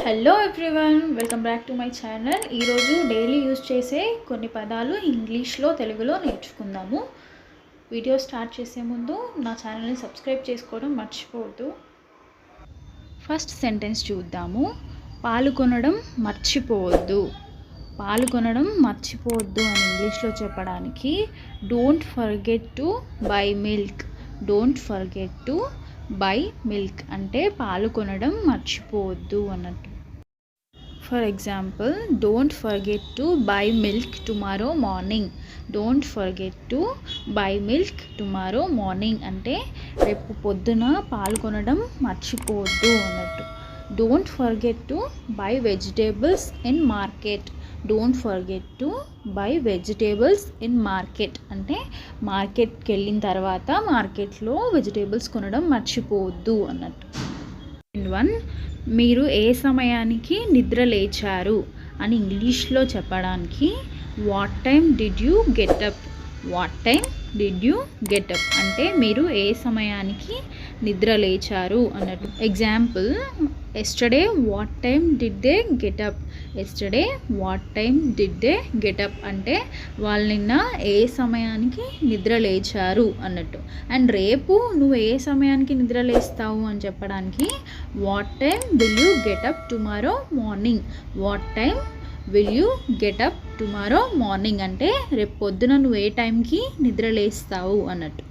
Hello everyone, welcome back to my channel. ఈరోజు daily use చేసే కొన్ని పదాలు ఇంగ్లీష్లో తెలుగులో నేర్చుకుందాము. వీడియో స్టార్ట్ చేసే ముందు నా ఛానల్ని సబ్స్క్రైబ్ చేసుకోవడం మర్చిపోవద్దు. ఫస్ట్ సెంటెన్స్ చూద్దాము. పాలు కొనడం మర్చిపోవద్దు. పాలు కొనడం మర్చిపోవద్దు అని ఇంగ్లీష్లో చెప్పడానికి don't forget to buy milk. Don't forget to buy milk అంటే పాలు కొనడం మర్చిపోవద్దు అన్నట్టు. For example, don't forget to buy milk tomorrow morning. Don't forget to buy milk tomorrow morning అంటే రేపు పొద్దున పాలు కొనడం మర్చిపోవద్దు అన్నట్టు. Don't forget to buy vegetables in market. Don't forget to buy vegetables in market అంటే మార్కెట్కి వెళ్ళిన తర్వాత మార్కెట్లో వెజిటేబుల్స్ కొనడం మర్చిపోవద్దు అన్నట్టు. అండ్ వన్, మీరు ఏ సమయానికి నిద్ర లేచారు అని ఇంగ్లీష్లో చెప్పడానికి what time did you get up. What time did you get up అంటే మీరు ఏ సమయానికి నిద్ర లేచారు అన్నట్టు. Example, yesterday what time did they get up. Yesterday what time did they get up అంటే వాళ్ళు నిన్న ఏ సమయానికి నిద్ర లేచారు అన్నట్టు. అండ్ రేపు నువ్వు ఏ సమయానికి నిద్ర లేస్తావు అని చెప్పడానికి what time will you get up tomorrow morning. What time will you get up tomorrow morning అంటే రేపు పొద్దున నువ్వు ఏ టైంకి నిద్ర లేస్తావు అన్నట్టు.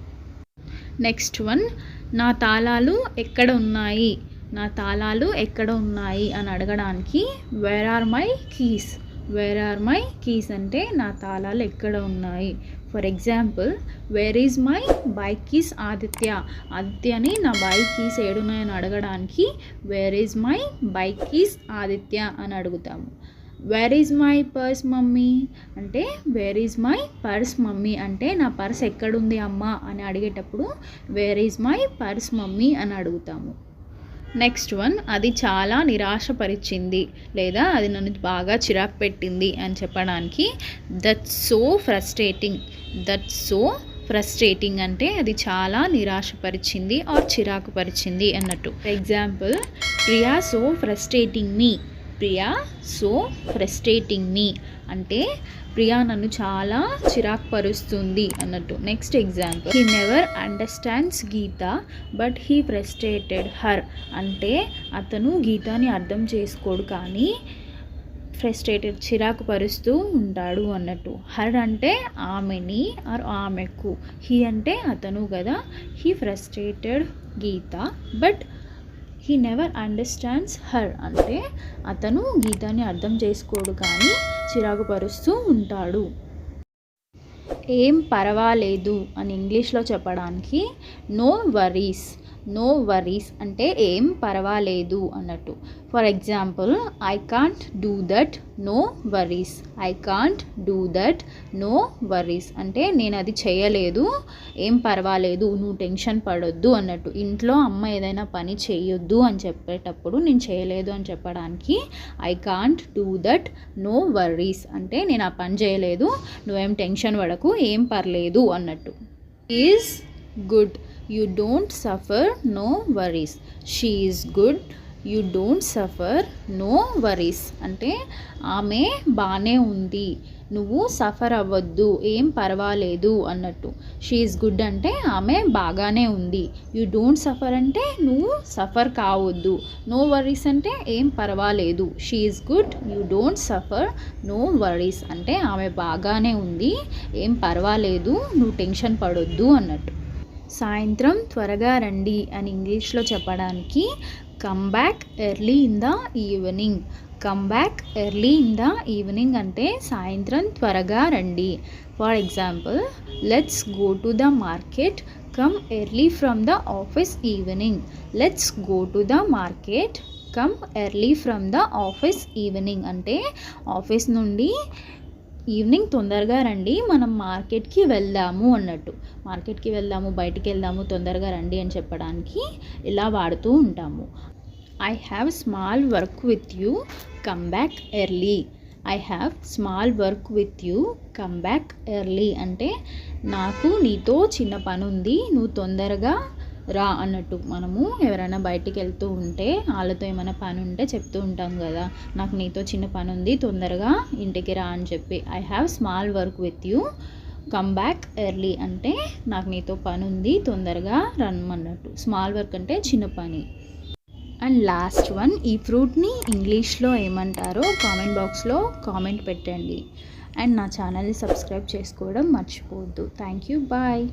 నెక్స్ట్ వన్, నా తాళాలు ఎక్కడ ఉన్నాయి. నా తాళాలు ఎక్కడ ఉన్నాయి అని అడగడానికి where are my keys. Where are my keys అంటే నా తాళాలు ఎక్కడ ఉన్నాయి. For example, where is my bike keys Aditya. ఆదిత్యని నా బైక్ కీస్ ఏడున్నాయని అడగడానికి where is my bike keys Aditya అని అడుగుతాము. Where is my purse mummy అంటే where is my purse mummy అంటే నా పర్స్ ఎక్కడుంది అమ్మ అని అడిగేటప్పుడు where is my purse mummy అని అడుగుతాము. నెక్స్ట్ వన్, అది చాలా నిరాశపరిచింది లేదా అది నన్ను బాగా చిరాకు పెట్టింది అని చెప్పడానికి that's so frustrating. That's so frustrating అంటే అది చాలా నిరాశపరిచింది ఆర్ చిరాకు పరిచింది అన్నట్టు. For example, Priya so frustrating me. Priya so frustrating me అంటే ప్రియా నన్ను చాలా చిరాకు పరుస్తుంది అన్నట్టు. Next example, he never understands Geetha but he frustrated her అంటే అతను గీతాని అర్థం చేసుకోడు కానీ ఫ్రస్ట్రేటెడ్ చిరాకు పరుస్తూ ఉంటాడు అన్నట్టు. హర్ అంటే ఆమెని ఆర్ ఆమెకు, హీ అంటే అతను కదా. He frustrated Geetha but he never understands her అంటే అతను గీతాన్ని అర్థం చేసుకోడు కానీ చిరాకు పరుస్తూ ఉంటాడు. ఏం పర్వాలేదు అని ఇంగ్లీష్లో చెప్పడానికి నో వరీస్. నో వరీస్ అంటే ఏం పర్వాలేదు అన్నట్టు. For example, I can't do that no worries. I can't do that no worries అంటే నేను అది చేయలేదు, ఏం పర్వాలేదు, నువ్వు టెన్షన్ పడొద్దు అన్నట్టు. ఇంట్లో అమ్మ ఏదైనా పని చేయొద్దు అని చెప్పేటప్పుడు నేను చేయలేదు అని చెప్పడానికి I can't do that no worries అంటే నేను ఆ పని చేయలేదు, నువ్వేం టెన్షన్ పడకు, ఏం పర్లేదు అన్నట్టు. Is good, you don't suffer no worries. She is good, you don't suffer no worries అంటే ఆమె బాగానే ఉంది, నువ్వు సఫర్ అవ్వద్దు, ఏం పర్వాలేదు అన్నట్టు. షీ ఈజ్ గుడ్ అంటే ఆమె బాగానే ఉంది. యూ డోంట్ సఫర్ అంటే నువ్వు సఫర్ కావద్దు. నో వరీస్ అంటే ఏం పర్వాలేదు. She is good, you don't suffer no worries అంటే ఆమె బాగానే ఉంది, ఏం పర్వాలేదు, నువ్వు టెన్షన్ పడొద్దు అన్నట్టు. సాయంత్రం త్వరగా రండి అని ఇంగ్లీష్లో చెప్పడానికి come back early in the evening. Come back early in the evening అంటే సాయంత్రం త్వరగా రండి. For example, let's go to the market come early from the office evening. Let's go to the market come early from the office evening అంటే office నుండి evening తొందరగా రండి, మనం మార్కెట్కి వెళ్దాము అన్నట్టు. మార్కెట్కి వెళ్దాము, బయటికి వెళ్దాము, తొందరగా రండి అని చెప్పడానికి ఇలా వాడుతూ ఉంటాము. I have small work with you, come back early. I have small work with you, come back early అంటే నాకు నీతో చిన్న పని ఉంది, నువ్వు తొందరగా రా అన్నట్టు. మనము ఎవరైనా బయటికి వెళ్తూ ఉంటే వాళ్ళతో ఏమైనా పని ఉంటే చెప్తూ ఉంటాం కదా, నాకు నీతో చిన్న పని ఉంది తొందరగా ఇంటికి రా అని చెప్పి. I have small work with you, come back early అంటే నాకు నీతో పని ఉంది తొందరగా రమ్మన్నట్టు. స్మాల్ వర్క్ అంటే చిన్న పని. అండ్ లాస్ట్ వన్, ఈ ఫ్రూట్ని ఇంగ్లీష్లో ఏమంటారో కామెంట్ బాక్స్లో కామెంట్ పెట్టండి. అండ్ నా ఛానల్ని సబ్స్క్రైబ్ చేసుకోవడం మర్చిపోవద్దు. Thank you, bye.